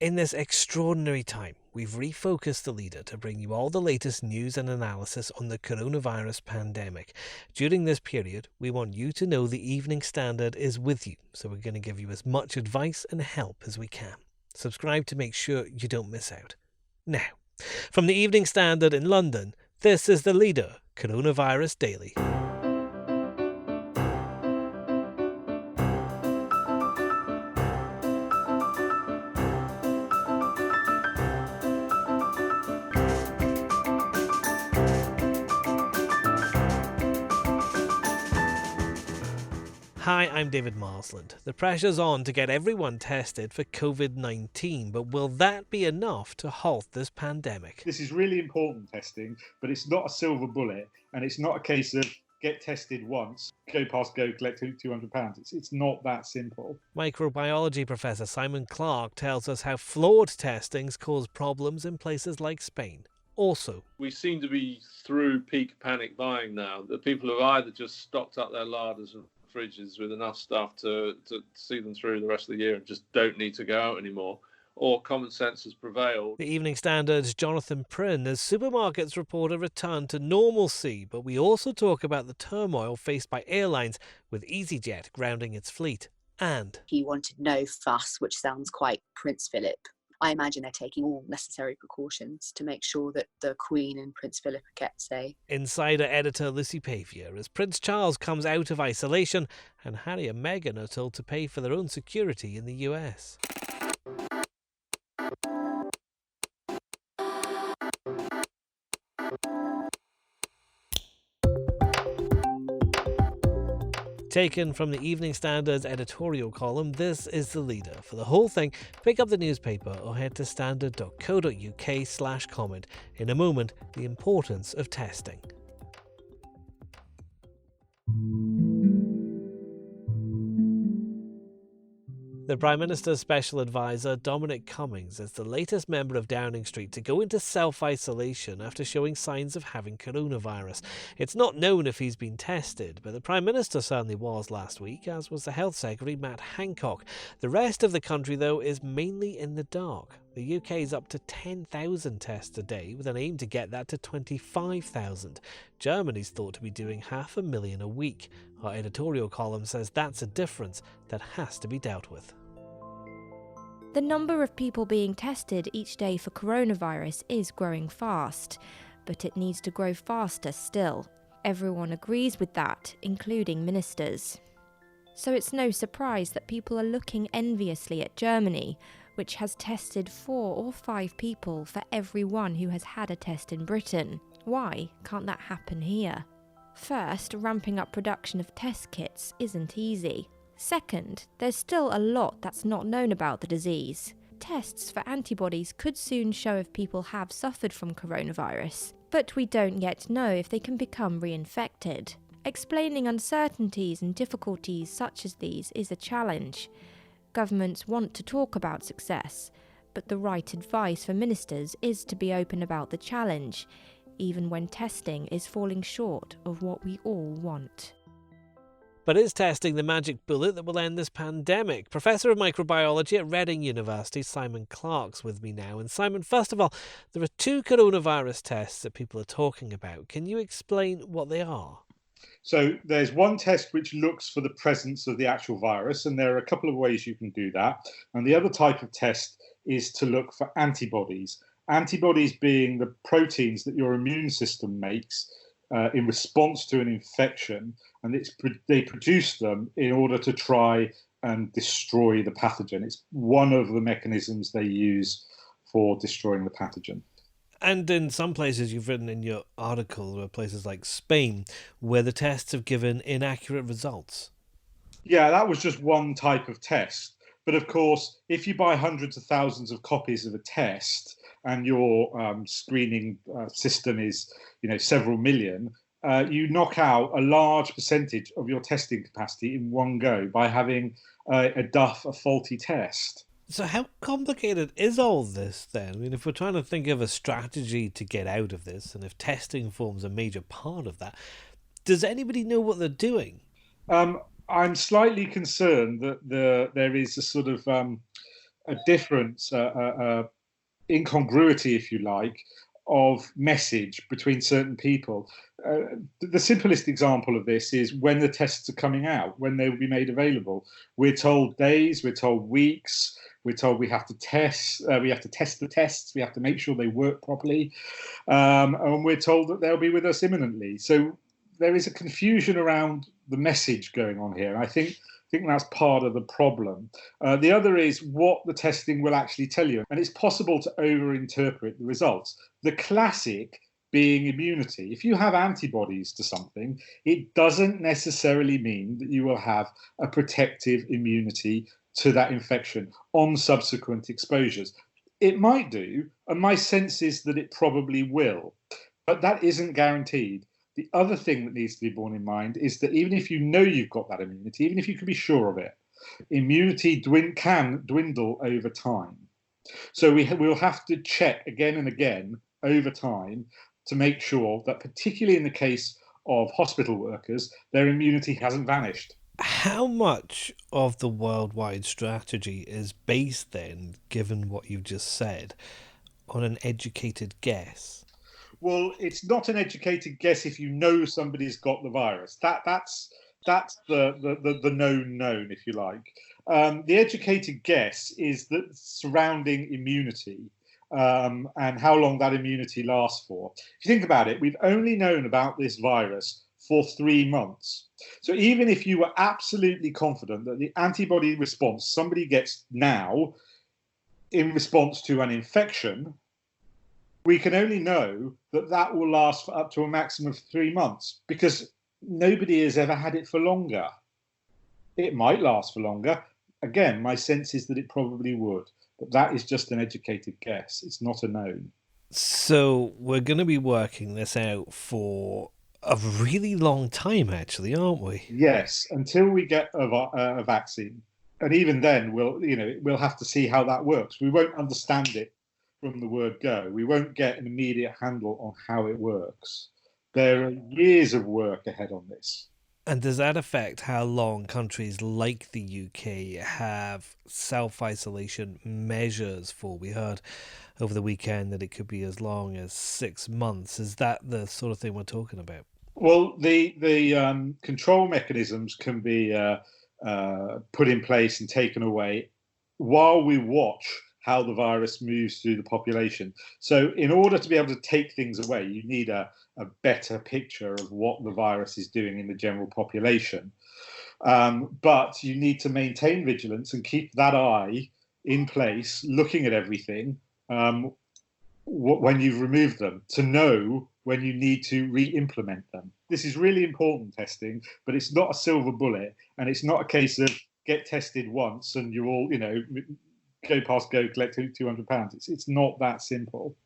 In this extraordinary time, we've refocused the leader to bring you all the latest news and analysis on the coronavirus pandemic. During this period, we want you to know the Evening Standard is with you, so we're going to give you as much advice and help as we can. Subscribe to make sure you don't miss out. Now, from the Evening Standard in London, this is the leader, Coronavirus Daily. Hi, I'm David Marsland. The pressure's on to get everyone tested for Covid-19, but will that be enough to halt this pandemic? This is really important testing, but it's not a silver bullet, and it's not a case of get tested once, go past go, collect £200. It's not that simple. Microbiology professor Simon Clarke tells us how flawed testings cause problems in places like Spain. Also, we seem to be through peak panic buying now, that people have either just stocked up their larders and fridges with enough stuff to see them through the rest of the year and just don't need to go out anymore, or common sense has prevailed. The Evening Standard's Jonathan Prynn as supermarkets report a return to normalcy, but we also talk about the turmoil faced by airlines with easyJet grounding its fleet. And he wanted no fuss, which sounds quite Prince Philip. I imagine they're taking all necessary precautions to make sure that the Queen and Prince Philip are kept safe. Insider editor Lucy Pavia as Prince Charles comes out of isolation and Harry and Meghan are told to pay for their own security in the US. Taken from the Evening Standard's editorial column, this is the leader. For the whole thing, pick up the newspaper or head to standard.co.uk/comment. In a moment, the importance of testing. The Prime Minister's Special Advisor, Dominic Cummings, is the latest member of Downing Street to go into self-isolation after showing signs of having coronavirus. It's not known if he's been tested, but the Prime Minister certainly was last week, as was the Health Secretary Matt Hancock. The rest of the country, though, is mainly in the dark. The UK is up to 10,000 tests a day, with an aim to get that to 25,000. Germany's thought to be doing 500,000 a week. Our editorial column says that's a difference that has to be dealt with. The number of people being tested each day for coronavirus is growing fast, but it needs to grow faster still. Everyone agrees with that, including ministers. So it's no surprise that people are looking enviously at Germany, which has tested 4 or 5 people for every one who has had a test in Britain. Why can't that happen here? First, ramping up production of test kits isn't easy. Second, there's still a lot that's not known about the disease. Tests for antibodies could soon show if people have suffered from coronavirus, but we don't yet know if they can become reinfected. Explaining uncertainties and difficulties such as these is a challenge. Governments want to talk about success, but the right advice for ministers is to be open about the challenge, even when testing is falling short of what we all want. But is testing the magic bullet that will end this pandemic? Professor of Microbiology at Reading University, Simon Clarke's with me now. And Simon, first of all, there are 2 coronavirus tests that people are talking about. Can you explain what they are? So there's one test which looks for the presence of the actual virus, and there are a couple of ways you can do that. And the other type of test is to look for antibodies. Antibodies being the proteins that your immune system makes in response to an infection, and they produce them in order to try and destroy the pathogen. It's one of the mechanisms they use for destroying the pathogen. And in some places you've written in your article, there are places like Spain, where the tests have given inaccurate results. Yeah, that was just one type of test. But of course, if you buy hundreds of thousands of copies of a test and your screening system is, several million, you knock out a large percentage of your testing capacity in one go by having a faulty test. So how complicated is all this then? I mean, if we're trying to think of a strategy to get out of this, and if testing forms a major part of that, does anybody know what they're doing? I'm slightly concerned that there is a sort of a difference, incongruity, if you like, of message between certain people. The simplest example of this is when the tests are coming out, when they will be made available. We're told days, we're told weeks, we're told we have to test the tests, we have to make sure they work properly, and we're told that they'll be with us imminently. So there is a confusion around the message going on here. I think that's part of the problem. The other is what the testing will actually tell you. And it's possible to overinterpret the results. The classic being immunity. If you have antibodies to something, it doesn't necessarily mean that you will have a protective immunity to that infection on subsequent exposures. It might do, and my sense is that it probably will, but that isn't guaranteed. The other thing that needs to be borne in mind is that even if you know you've got that immunity, even if you can be sure of it, immunity can dwindle over time. So we'll have to check again and again over time to make sure that, particularly in the case of hospital workers, their immunity hasn't vanished. How much of the worldwide strategy is based then, given what you've just said, on an educated guess? Well, it's not an educated guess if you know somebody's got the virus. That's the known, if you like. The educated guess is that surrounding immunity and how long that immunity lasts for. If you think about it, we've only known about this virus for 3 months. So even if you were absolutely confident that the antibody response somebody gets now in response to an infection, we can only know that that will last for up to a maximum of 3 months because nobody has ever had it for longer. It might last for longer. Again, my sense is that it probably would, but that is just an educated guess. It's not a known. So we're going to be working this out for a really long time, actually, aren't we? Yes, until we get a vaccine. And even then, we'll have to see how that works. We won't understand it from the word go. We won't get an immediate handle on how it works. There are years of work ahead on this. And does that affect how long countries like the UK have self-isolation measures for? We heard over the weekend that it could be as long as 6 months. Is that the sort of thing we're talking about? Well, the control mechanisms can be put in place and taken away while we watch how the virus moves through the population. So in order to be able to take things away, you need a better picture of what the virus is doing in the general population. But you need to maintain vigilance and keep that eye in place, looking at everything when you've removed them, to know when you need to re-implement them. This is really important testing, but it's not a silver bullet, and it's not a case of get tested once and you're all, go past go, collect £200. It's not that simple.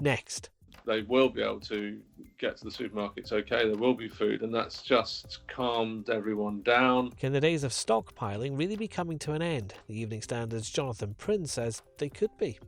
Next. They will be able to get to the supermarkets okay, there will be food, and that's just calmed everyone down. Can the days of stockpiling really be coming to an end? The Evening Standard's Jonathan Prynn says they could be.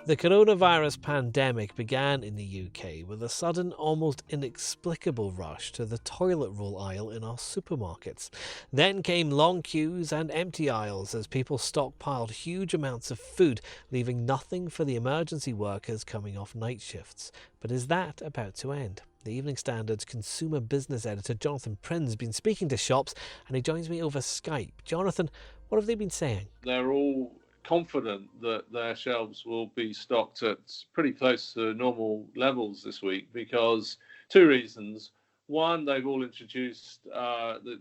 The coronavirus pandemic began in the UK with a sudden, almost inexplicable rush to the toilet roll aisle in our supermarkets. Then came long queues and empty aisles as people stockpiled huge amounts of food, leaving nothing for the emergency workers coming off night shifts. But is that about to end? The Evening Standard's consumer business editor Jonathan Prynn has been speaking to shops, and he joins me over Skype. Jonathan, what have they been saying? They're all confident that their shelves will be stocked at pretty close to normal levels this week because two reasons. One, they've all introduced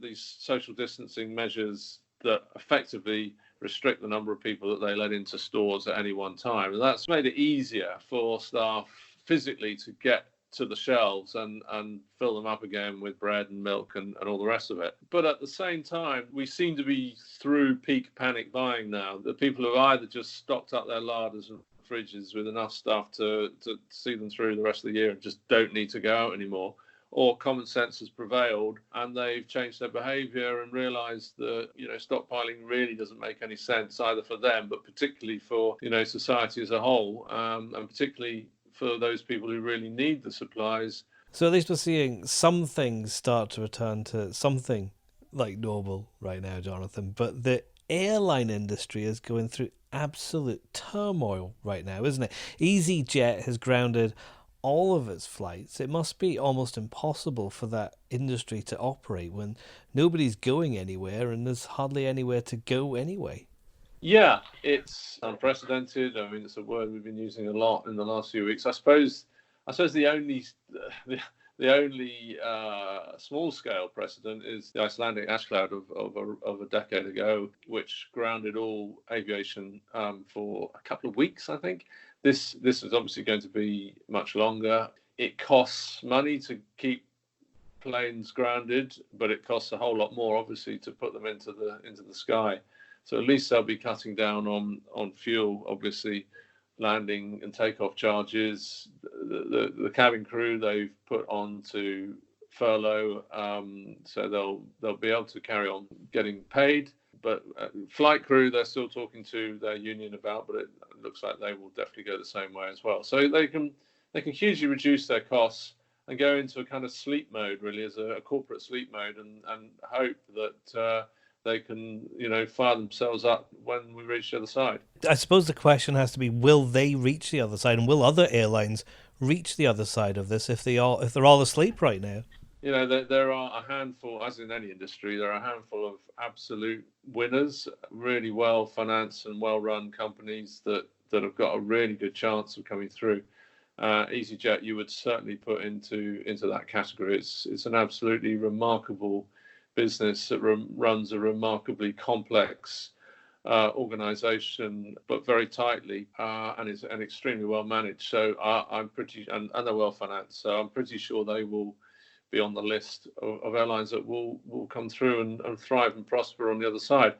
these social distancing measures that effectively restrict the number of people that they let into stores at any one time. And that's made it easier for staff physically to get to the shelves and fill them up again with bread and milk and all the rest of it. But at the same time, we seem to be through peak panic buying now. The people have either just stocked up their larders and fridges with enough stuff to see them through the rest of the year and just don't need to go out anymore, or common sense has prevailed and they've changed their behaviour and realised that, stockpiling really doesn't make any sense either for them, but particularly for, society as a whole, and particularly for those people who really need the supplies. So at least we're seeing some things start to return to something like normal right now, Jonathan, but the airline industry is going through absolute turmoil right now, isn't it? easyJet has grounded all of its flights. It must be almost impossible for that industry to operate when nobody's going anywhere and there's hardly anywhere to go anyway. Yeah, it's unprecedented. I mean, it's a word we've been using a lot in the last few weeks. I suppose the only small-scale precedent is the Icelandic ash cloud of a decade ago, which grounded all aviation for a couple of weeks, I think. This is obviously going to be much longer. It costs money to keep planes grounded, but it costs a whole lot more, obviously, to put them into the sky. So at least they'll be cutting down on fuel, obviously, landing and takeoff charges. The cabin crew they've put on to furlough, so they'll be able to carry on getting paid. But flight crew, they're still talking to their union about, but it looks like they will definitely go the same way as well. So they can hugely reduce their costs and go into a kind of sleep mode, really, as a corporate sleep mode, and hope that they can, fire themselves up when we reach the other side. I suppose the question has to be, will they reach the other side, and will other airlines reach the other side of this if they're all asleep right now? There are a handful, as in any industry, there are a handful of absolute winners, really well-financed and well-run companies that have got a really good chance of coming through. easyJet, you would certainly put into that category. It's an absolutely remarkable business that runs a remarkably complex organisation, but very tightly, and is extremely well managed. So I'm pretty, and they're well financed. So I'm pretty sure they will be on the list of airlines that will come through and thrive and prosper on the other side.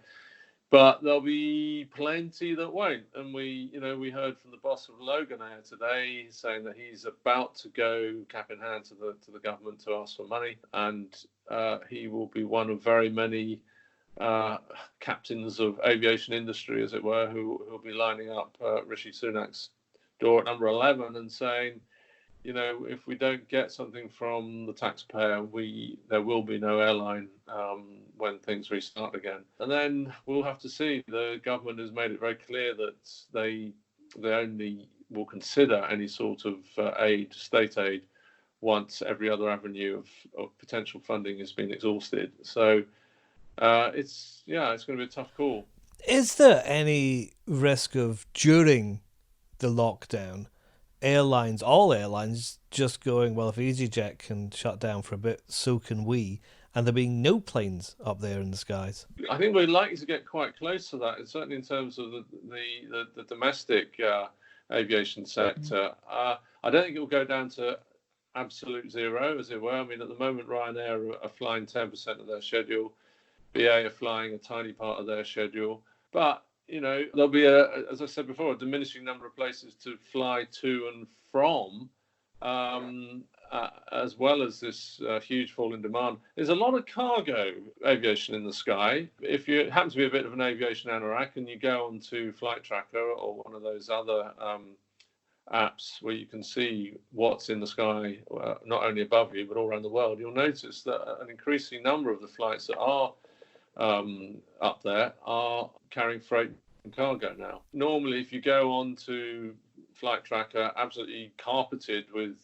But there'll be plenty that won't. And we heard from the boss of Logan Air today saying that he's about to go cap in hand to the government to ask for money, and he will be one of very many captains of aviation industry, as it were, who will be lining up Rishi Sunak's door at number 11 and saying, if we don't get something from the taxpayer, there will be no airline when things restart again. And then we'll have to see. The government has made it very clear that they only will consider any sort of state aid, once every other avenue of potential funding has been exhausted. So it's going to be a tough call. Is there any risk of, during the lockdown, all airlines just going, well, if easyJet can shut down for a bit, so can we, and there being no planes up there in the skies? I think we're likely to get quite close to that, certainly in terms of the domestic aviation sector. I don't think it will go down to absolute zero, as it were. I mean, at the moment, Ryanair are flying 10% of their schedule. BA are flying a tiny part of their schedule. But there'll be, as I said before, a diminishing number of places to fly to and from, as well as this huge fall in demand. There's a lot of cargo aviation in the sky. If you happen to be a bit of an aviation anorak and you go onto Flight Tracker or one of those other apps where you can see what's in the sky, not only above you, but all around the world, you'll notice that an increasing number of the flights that are up there are carrying freight and cargo now. Normally, if you go on to Flight Tracker, absolutely carpeted with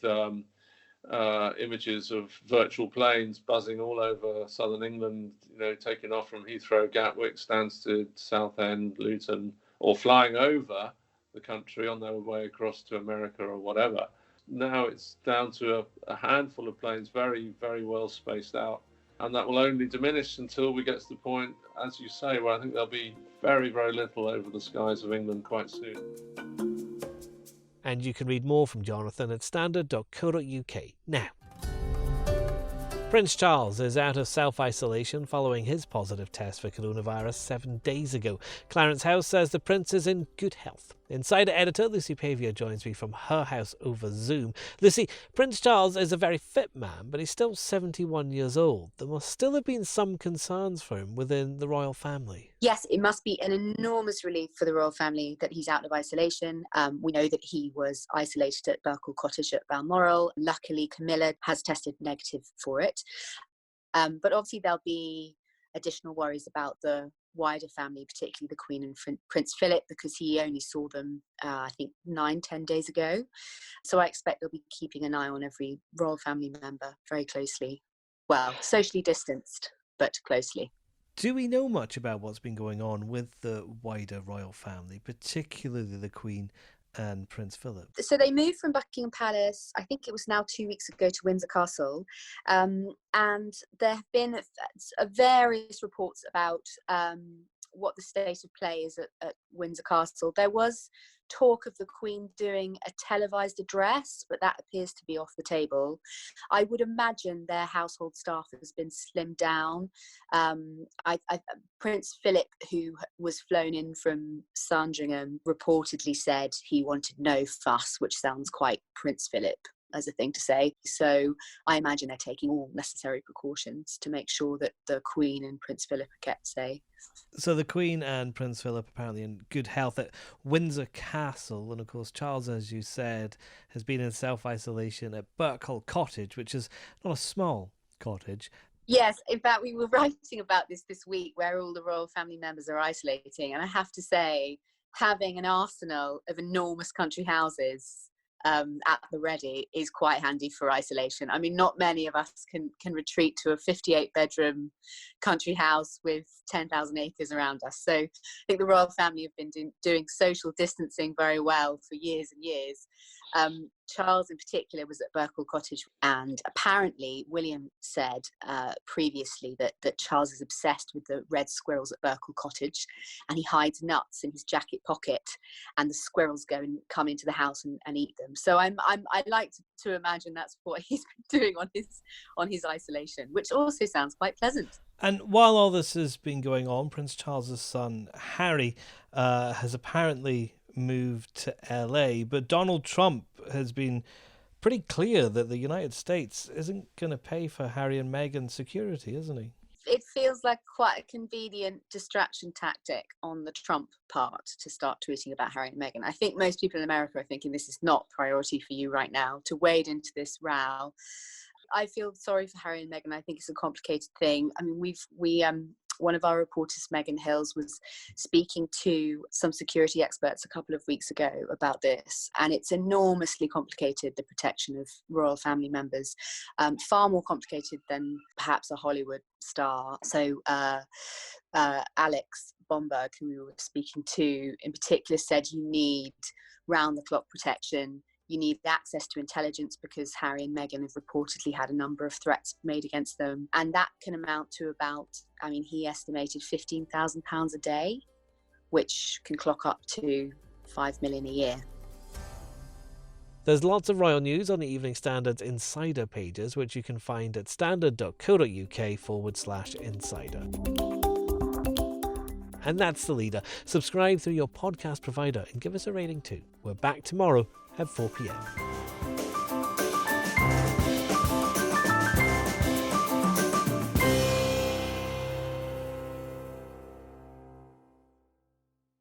images of virtual planes buzzing all over southern England, taking off from Heathrow, Gatwick, Stansted, Southend, Luton, or flying over the country on their way across to America or whatever. Now it's down to a handful of planes, very, very well spaced out. And that will only diminish until we get to the point, as you say, where I think there'll be very, very little over the skies of England quite soon. And you can read more from Jonathan at standard.co.uk now. Prince Charles is out of self-isolation following his positive test for coronavirus 7 days ago. Clarence House says the Prince is in good health. Insider editor Lucy Pavia joins me from her house over Zoom. Lucy, Prince Charles is a very fit man, but he's still 71 years old. There must still have been some concerns for him within the royal family. Yes, it must be an enormous relief for the royal family that he's out of isolation. We know that he was isolated at Birkhall Cottage at Balmoral. Luckily, Camilla has tested negative for it. But obviously there'll be additional worries about the wider family, particularly the Queen and Prince Philip, because he only saw them, I think, 9-10 days ago. So I expect they'll be keeping an eye on every royal family member very closely. Well, socially distanced, but closely. Do we know much about what's been going on with the wider royal family, particularly the Queen and Prince Philip? So they moved from Buckingham Palace, I think it was now 2 weeks ago, to Windsor Castle. And there have been various reports about what the state of play is at Windsor Castle. There was talk of the Queen doing a televised address, but that appears to be off the table. I would imagine their household staff has been slimmed down. Prince Philip, who was flown in from Sandringham, reportedly said he wanted no fuss, which sounds quite Prince Philip as a thing to say. So I imagine they're taking all necessary precautions to make sure that the Queen and Prince Philip are kept safe. So the Queen and Prince Philip apparently in good health at Windsor Castle, and of course Charles, as you said, has been in self-isolation at Birkhall Cottage, which is not a small cottage. Yes, in fact, we were writing about this week, where all the royal family members are isolating, and I have to say, having an arsenal of enormous country houses at the ready is quite handy for isolation. I mean, not many of us can retreat to a 58-bedroom country house with 10,000 acres around us. So I think the royal family have been doing social distancing very well for years and years. Charles in particular was at Birkhall Cottage, and apparently William said previously that Charles is obsessed with the red squirrels at Birkhall Cottage, and he hides nuts in his jacket pocket, and the squirrels come into the house and eat them. So I like to imagine that's what he's been doing on his isolation, which also sounds quite pleasant. And while all this has been going on, Prince Charles's son Harry has apparently moved to LA, but Donald Trump has been pretty clear that the United States isn't going to pay for Harry and Meghan's security, isn't he? It feels like quite a convenient distraction tactic on the Trump part to start tweeting about Harry and Meghan. I think most people in America are thinking this is not priority for you right now to wade into this row. I feel sorry for Harry and Meghan. I think it's a complicated thing. I mean, one of our reporters, Megan Hills, was speaking to some security experts a couple of weeks ago about this, and it's enormously complicated, the protection of royal family members, far more complicated than perhaps a Hollywood star. So Alex Bomberg, who we were speaking to in particular, said you need round-the-clock protection. You need access to intelligence because Harry and Meghan have reportedly had a number of threats made against them. And that can amount to about, he estimated £15,000 a day, which can clock up to $5 million a year. There's lots of royal news on the Evening Standard's insider pages, which you can find at standard.co.uk/insider. And that's The Leader. Subscribe through your podcast provider and give us a rating too. We're back tomorrow at 4 p.m.